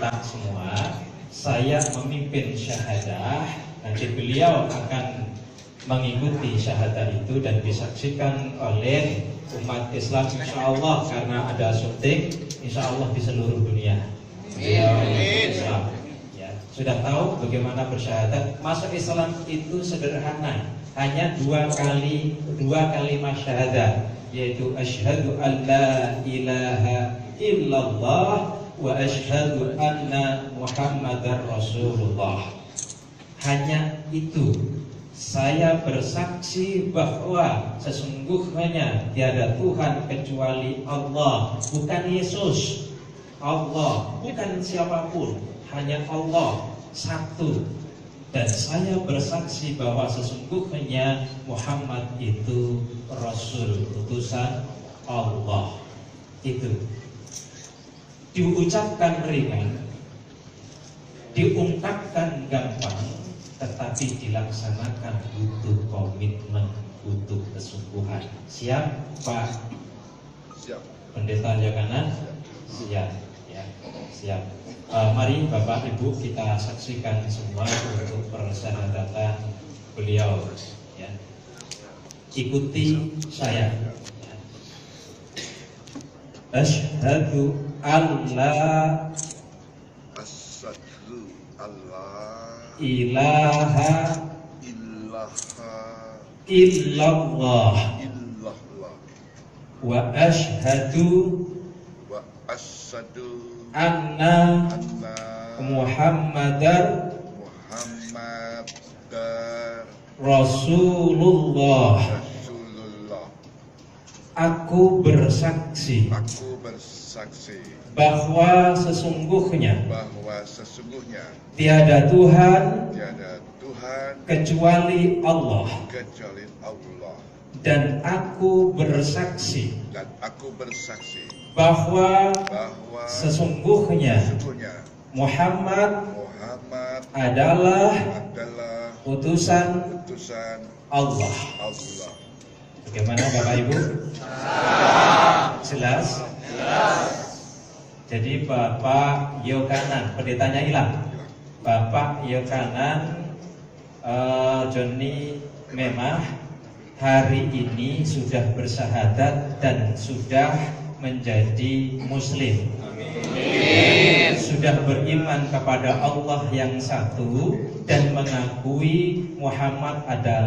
kita semua, saya memimpin syahadah. Nanti beliau akan mengikuti syahadah itu dan disaksikan oleh umat Islam insya Allah, karena ada syuting insya Allah di seluruh dunia. Islam ya, sudah tahu bagaimana bersyahadat. Masuk Islam itu sederhana, hanya dua kalimat syahadah, yaitu asyhadu an la ilaha illallah wa asyhadu anna muhammadar rasulullah. Hanya itu. Saya bersaksi bahwa sesungguhnya tiada Tuhan kecuali Allah, bukan Yesus. Allah, bukan siapapun, hanya Allah satu. Dan saya bersaksi bahwa sesungguhnya Muhammad itu Rasul, utusan Allah. Itu diucapkan ringan, diungkapkan gampang, tetapi dilaksanakan butuh komitmen, butuh kesungguhan. Siap, Pak? Siap. Pendeta Jakanan? Siap. Ya, siap. Mari Bapak Ibu kita saksikan semua untuk persyahadatan beliau. Ya. Ikuti saya. Asyhadu an la ilaha illallah wa asyhadu anna Muhammadar Rasulullah. Aku bersaksi bahwa sesungguhnya tiada Tuhan kecuali Allah. Dan aku bersaksi bahwa sesungguhnya Muhammad adalah utusan Allah. Bagaimana Bapak Ibu? Jelas? Jadi Bapak Yokanan, pendetanya hilang. Bapak Yokanan Joni Memah hari ini sudah bersyahadat dan sudah menjadi Muslim. Amin. Sudah beriman kepada Allah yang satu dan mengakui Muhammad adalah